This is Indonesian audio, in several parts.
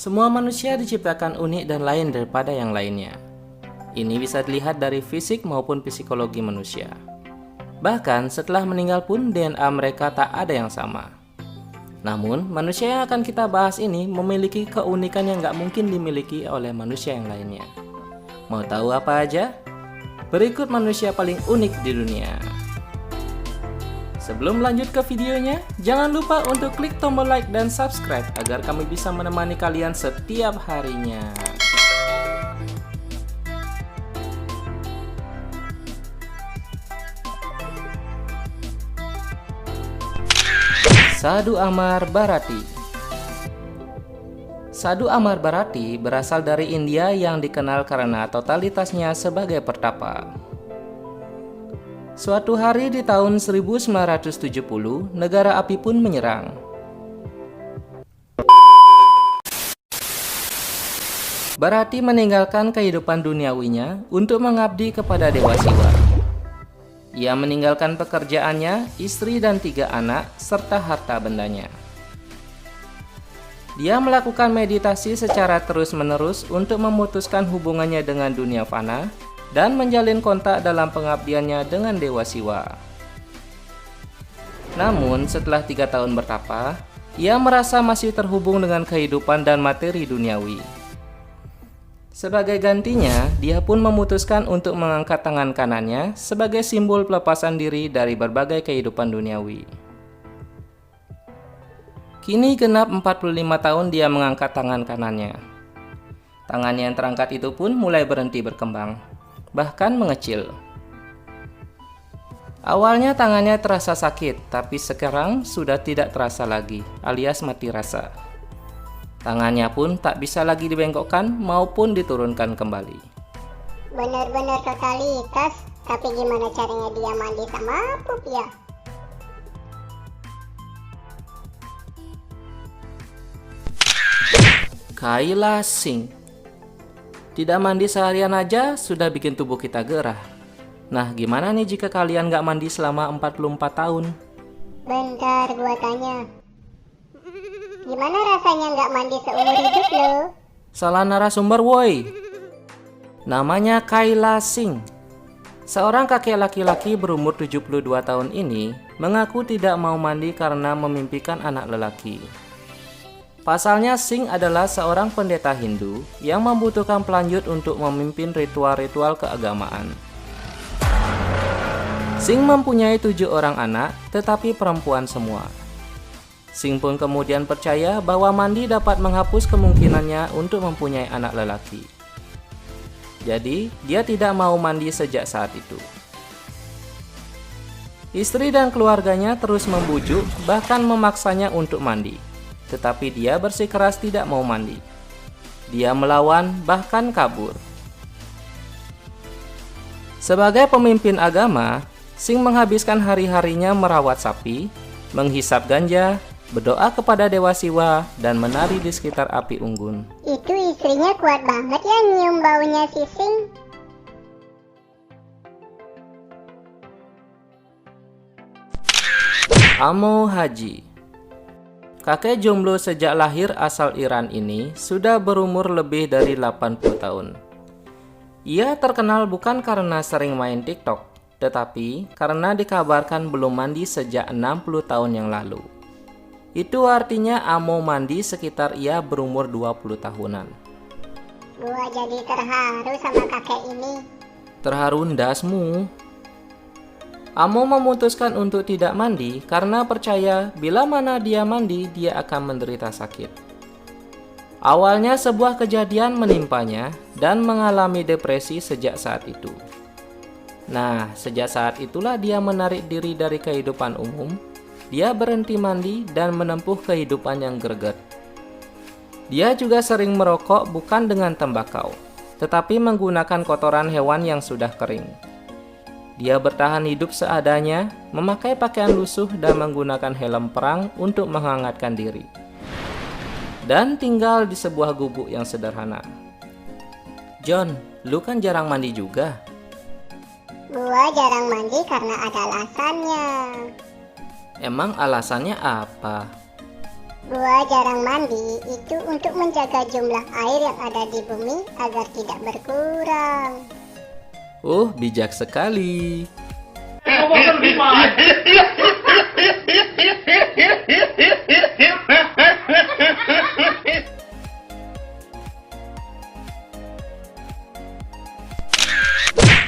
Semua manusia diciptakan unik dan lain daripada yang lainnya. Ini bisa dilihat dari fisik maupun psikologi manusia. Bahkan setelah meninggal pun DNA mereka tak ada yang sama. Namun, manusia yang akan kita bahas ini memiliki keunikan yang gak mungkin dimiliki oleh manusia yang lainnya. Mau tahu apa aja? Berikut manusia paling unik di dunia. Sebelum lanjut ke videonya, jangan lupa untuk klik tombol like dan subscribe agar kami bisa menemani kalian setiap harinya. Sadhu Amar Bharati. Sadhu Amar Bharati berasal dari India yang dikenal karena totalitasnya sebagai pertapa. Suatu hari di tahun 1970, negara api pun menyerang. Bharati meninggalkan kehidupan duniawinya untuk mengabdi kepada Dewa Siwa. Ia meninggalkan pekerjaannya, istri dan 3 anak, serta harta bendanya. Dia melakukan meditasi secara terus-menerus untuk memutuskan hubungannya dengan dunia fana dan menjalin kontak dalam pengabdiannya dengan Dewa Siwa. Namun, setelah 3 tahun bertapa, ia merasa masih terhubung dengan kehidupan dan materi duniawi. Sebagai gantinya, dia pun memutuskan untuk mengangkat tangan kanannya sebagai simbol pelepasan diri dari berbagai kehidupan duniawi. Kini genap 45 tahun dia mengangkat tangan kanannya. Tangannya yang terangkat itu pun mulai berhenti berkembang, bahkan mengecil. Awalnya tangannya terasa sakit, tapi sekarang sudah tidak terasa lagi, alias mati rasa. Tangannya pun tak bisa lagi dibengkokkan maupun diturunkan kembali. Benar-benar totalitas, tapi gimana caranya dia mandi sama pup ya? Kailash Singh. Tidak mandi seharian aja sudah bikin tubuh kita gerah. Nah, gimana nih jika kalian gak mandi selama 44 tahun? Bentar, gua tanya. Gimana rasanya gak mandi seumur hidup lo? Salah narasumber woi. Namanya Kailash Singh. Seorang kakek laki-laki berumur 72 tahun ini mengaku tidak mau mandi karena memimpikan anak lelaki. Pasalnya, Singh adalah seorang pendeta Hindu yang membutuhkan pelanjut untuk memimpin ritual-ritual keagamaan. Singh mempunyai 7 orang anak, tetapi perempuan semua. Singh pun kemudian percaya bahwa mandi dapat menghapus kemungkinannya untuk mempunyai anak lelaki. Jadi, dia tidak mau mandi sejak saat itu. Istri dan keluarganya terus membujuk, bahkan memaksanya untuk mandi. Tetapi dia bersikeras tidak mau mandi. Dia melawan, bahkan kabur. Sebagai pemimpin agama, Singh menghabiskan hari-harinya merawat sapi, menghisap ganja, berdoa kepada Dewa Siwa, dan menari di sekitar api unggun. Itu istrinya kuat banget ya nyium baunya si Singh. Amo Haji. Kakek jomblo sejak lahir asal Iran ini sudah berumur lebih dari 80 tahun. Ia terkenal bukan karena sering main TikTok, tetapi karena dikabarkan belum mandi sejak 60 tahun yang lalu. Itu artinya Amo mandi sekitar ia berumur 20 tahunan. Gua jadi terharu sama kakek ini. Terharu ndasmu. Amo memutuskan untuk tidak mandi karena percaya bila mana dia mandi, dia akan menderita sakit. Awalnya sebuah kejadian menimpanya dan mengalami depresi sejak saat itu. Nah, sejak saat itulah dia menarik diri dari kehidupan umum. Dia berhenti mandi dan menempuh kehidupan yang greget. Dia juga sering merokok bukan dengan tembakau, tetapi menggunakan kotoran hewan yang sudah kering. Dia bertahan hidup seadanya, memakai pakaian lusuh dan menggunakan helm perang untuk menghangatkan diri. Dan tinggal di sebuah gubuk yang sederhana. John, lu kan jarang mandi juga. Gua jarang mandi karena ada alasannya. Emang alasannya apa? Gua jarang mandi itu untuk menjaga jumlah air yang ada di bumi agar tidak berkurang. Oh, bijak sekali.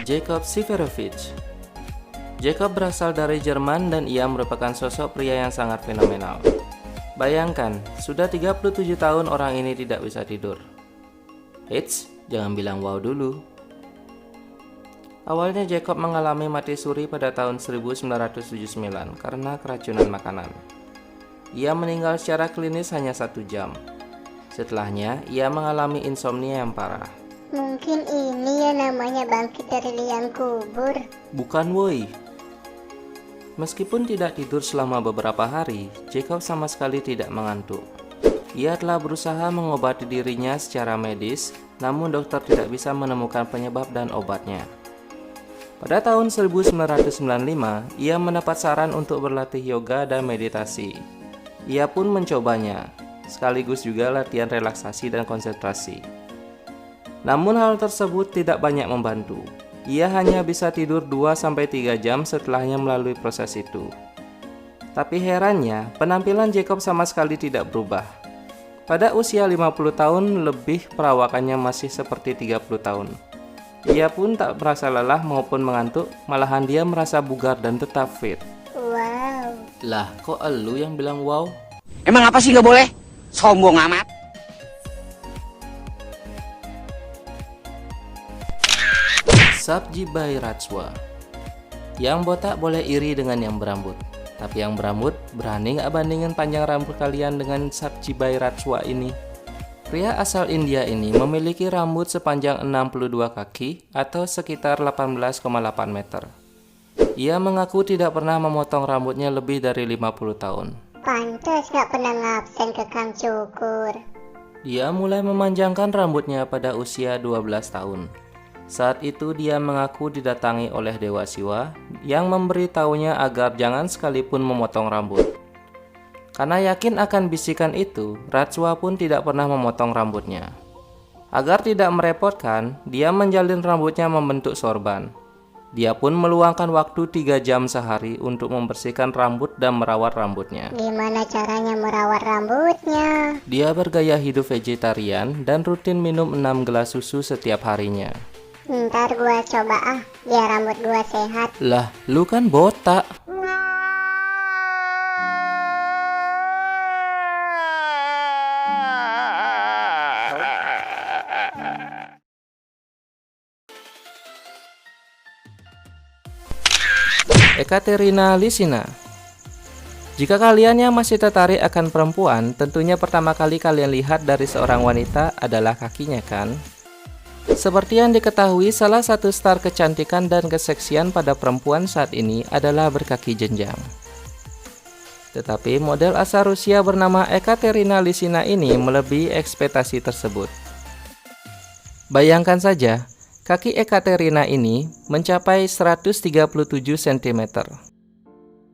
Jakob Severovich. Jakob berasal dari Jerman dan ia merupakan sosok pria yang sangat fenomenal. Bayangkan, sudah 37 tahun orang ini tidak bisa tidur. Eits, jangan bilang wow dulu. Awalnya Jakob mengalami mati suri pada tahun 1979 karena keracunan makanan. Ia meninggal secara klinis hanya 1 jam. Setelahnya, ia mengalami insomnia yang parah. Mungkin ini ya namanya bangkit dari liang kubur. Bukan woi. Meskipun tidak tidur selama beberapa hari, Jakob sama sekali tidak mengantuk. Ia telah berusaha mengobati dirinya secara medis, namun dokter tidak bisa menemukan penyebab dan obatnya. Pada tahun 1995, ia mendapat saran untuk berlatih yoga dan meditasi. Ia pun mencobanya, sekaligus juga latihan relaksasi dan konsentrasi. Namun hal tersebut tidak banyak membantu. Ia hanya bisa tidur 2-3 jam setelahnya melalui proses itu. Tapi herannya, penampilan Jakob sama sekali tidak berubah. Pada usia 50 tahun lebih, perawakannya masih seperti 30 tahun. Ia pun tak merasa lelah maupun mengantuk, malahan dia merasa bugar dan tetap fit. Wow. Lah, kok elu yang bilang wow? Emang apa sih nggak boleh? Sombong amat. Sabjibai Ratswa. Yang botak boleh iri dengan yang berambut, tapi yang berambut berani nggak bandingin panjang rambut kalian dengan Sabjibai Ratswa ini? Pria asal India ini memiliki rambut sepanjang 62 kaki atau sekitar 18,8 meter. Ia mengaku tidak pernah memotong rambutnya lebih dari 50 tahun. Pantas gak pernah ngabsen ke Kang Cukur. Dia mulai memanjangkan rambutnya pada usia 12 tahun. Saat itu dia mengaku didatangi oleh Dewa Siwa yang memberitahunya agar jangan sekalipun memotong rambut. Karena yakin akan bisikan itu, Ratswa pun tidak pernah memotong rambutnya. Agar tidak merepotkan, dia menjalin rambutnya membentuk sorban. Dia pun meluangkan waktu 3 jam sehari untuk membersihkan rambut dan merawat rambutnya. Gimana caranya merawat rambutnya? Dia bergaya hidup vegetarian dan rutin minum 6 gelas susu setiap harinya. Ntar gua coba biar rambut gua sehat. Lah, lu kan botak. Ekaterina Lisina. Jika kalian yang masih tertarik akan perempuan, tentunya pertama kali kalian lihat dari seorang wanita adalah kakinya kan? Seperti yang diketahui, salah satu star kecantikan dan keseksian pada perempuan saat ini adalah berkaki jenjang. Tetapi model asal Rusia bernama Ekaterina Lisina ini melebihi ekspektasi tersebut. Bayangkan saja, kaki Ekaterina ini mencapai 137 cm.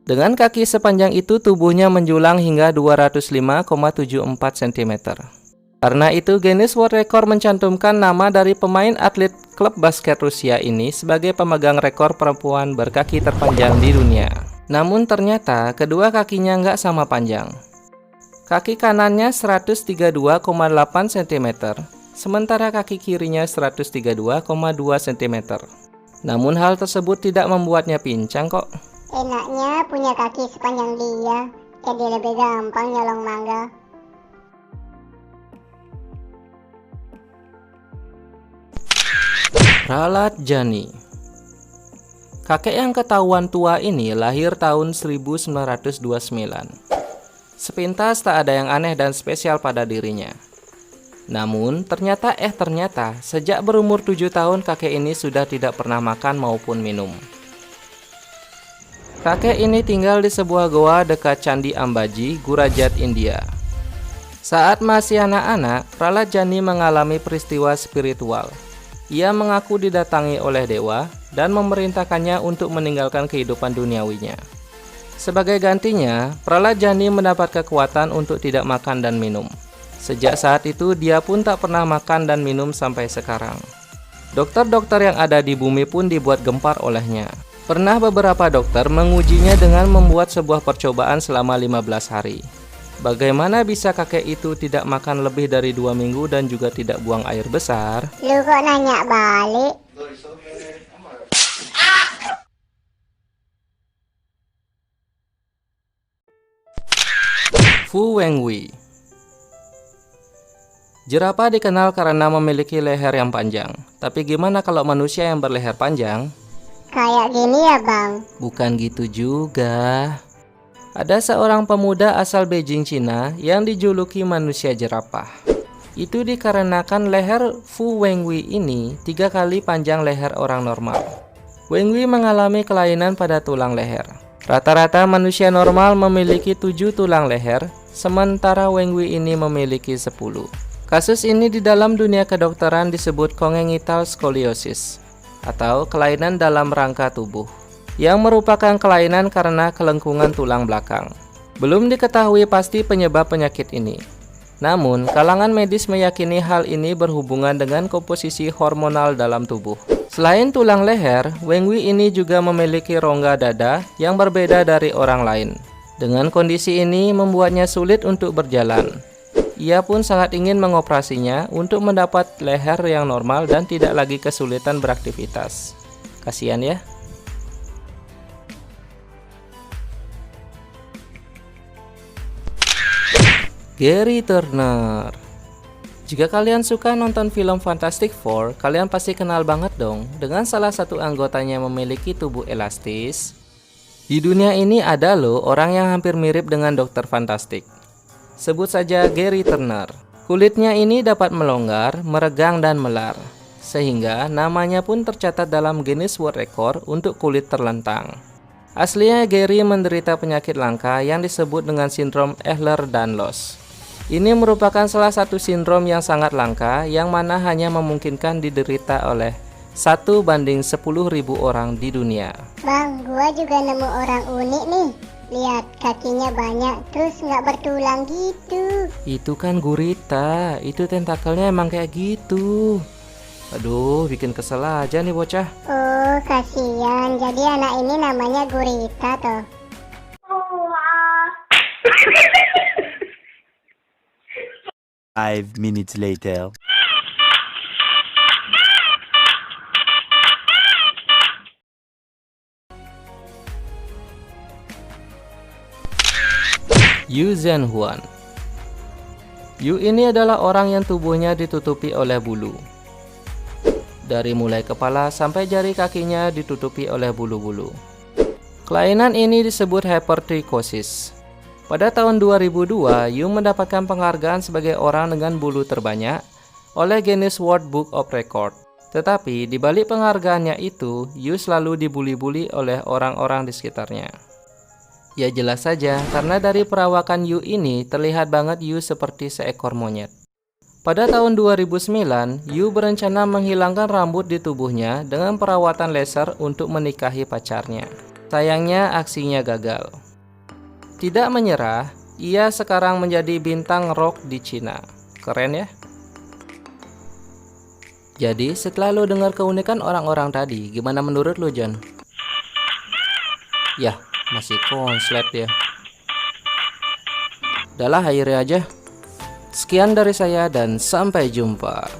Dengan kaki sepanjang itu, tubuhnya menjulang hingga 205,74 cm. Karena itu, Guinness World Record mencantumkan nama dari pemain atlet klub basket Rusia ini sebagai pemegang rekor perempuan berkaki terpanjang di dunia. Namun ternyata kedua kakinya nggak sama panjang. Kaki kanannya 132,8 cm, sementara kaki kirinya 132,2 cm. Namun hal tersebut tidak membuatnya pincang kok. Enaknya punya kaki sepanjang dia, jadi lebih gampang nyolong mangga. Prahlad Jani. Kakek yang ketahuan tua ini lahir tahun 1929. Sepintas tak ada yang aneh dan spesial pada dirinya. Namun ternyata sejak berumur 7 tahun kakek ini sudah tidak pernah makan maupun minum. Kakek ini tinggal di sebuah goa dekat Candi Ambaji, Gujarat, India. Saat masih anak-anak, Prahlad Jani mengalami peristiwa spiritual. Ia mengaku didatangi oleh dewa dan memerintahkannya untuk meninggalkan kehidupan duniawinya. Sebagai gantinya, Prahlad Jani mendapat kekuatan untuk tidak makan dan minum. Sejak saat itu, dia pun tak pernah makan dan minum sampai sekarang. Dokter-dokter yang ada di bumi pun dibuat gempar olehnya. Pernah beberapa dokter mengujinya dengan membuat sebuah percobaan selama 15 hari. Bagaimana bisa kakek itu tidak makan lebih dari 2 minggu dan juga tidak buang air besar? Lu kok nanya balik? Fu Wenghui. Jerapah dikenal karena memiliki leher yang panjang. Tapi gimana kalau manusia yang berleher panjang? Kayak gini ya bang? Bukan gitu juga. Ada seorang pemuda asal Beijing, Cina yang dijuluki manusia jerapah. Itu dikarenakan leher Fu Wenghui ini 3 kali panjang leher orang normal. Wenghui mengalami kelainan pada tulang leher. Rata-rata manusia normal memiliki 7 tulang leher, sementara Wenghui ini memiliki 10. Kasus ini di dalam dunia kedokteran disebut congenital scoliosis atau kelainan dalam rangka tubuh, yang merupakan kelainan karena kelengkungan tulang belakang. Belum diketahui pasti penyebab penyakit ini. Namun, kalangan medis meyakini hal ini berhubungan dengan komposisi hormonal dalam tubuh. Selain tulang leher, Wenghui ini juga memiliki rongga dada yang berbeda dari orang lain. Dengan kondisi ini membuatnya sulit untuk berjalan. Ia pun sangat ingin mengoperasinya untuk mendapat leher yang normal dan tidak lagi kesulitan beraktivitas. Kasihan ya. Gary Turner. Jika kalian suka nonton film Fantastic Four, kalian pasti kenal banget dong dengan salah satu anggotanya memiliki tubuh elastis. Di dunia ini ada loh orang yang hampir mirip dengan Dokter Fantastic. Sebut saja Gary Turner. Kulitnya ini dapat melonggar, meregang dan melar, sehingga namanya pun tercatat dalam Guinness World Record untuk kulit terlentang. Aslinya Gary menderita penyakit langka yang disebut dengan sindrom Ehlers-Danlos. Ini merupakan salah satu sindrom yang sangat langka yang mana hanya memungkinkan diderita oleh 1/10.000 orang di dunia. Bang, gua juga nemu orang unik nih. Lihat, kakinya banyak, terus nggak bertulang gitu. Itu kan gurita, itu tentakelnya emang kayak gitu. Aduh, bikin kesel aja nih bocah. Oh, kasihan. Jadi anak ini namanya gurita toh. 5 minutes later. Yu Zhenhuan. Yu ini adalah orang yang tubuhnya ditutupi oleh bulu. Dari mulai kepala sampai jari kakinya ditutupi oleh bulu-bulu. Kelainan ini disebut hypertrichosis. Pada tahun 2002, Yu mendapatkan penghargaan sebagai orang dengan bulu terbanyak oleh Guinness World Book of Record. Tetapi di balik penghargaannya itu, Yu selalu dibuli-buli oleh orang-orang di sekitarnya. Ya jelas saja, karena dari perawakan Yu ini terlihat banget Yu seperti seekor monyet. Pada tahun 2009, Yu berencana menghilangkan rambut di tubuhnya dengan perawatan laser untuk menikahi pacarnya. Sayangnya aksinya gagal. Tidak menyerah, ia sekarang menjadi bintang rock di Cina. Keren ya? Jadi setelah lo dengar keunikan orang-orang tadi, gimana menurut lo, John? Yah, masih konslet ya. Udahlah, akhirnya aja. Sekian dari saya dan sampai jumpa.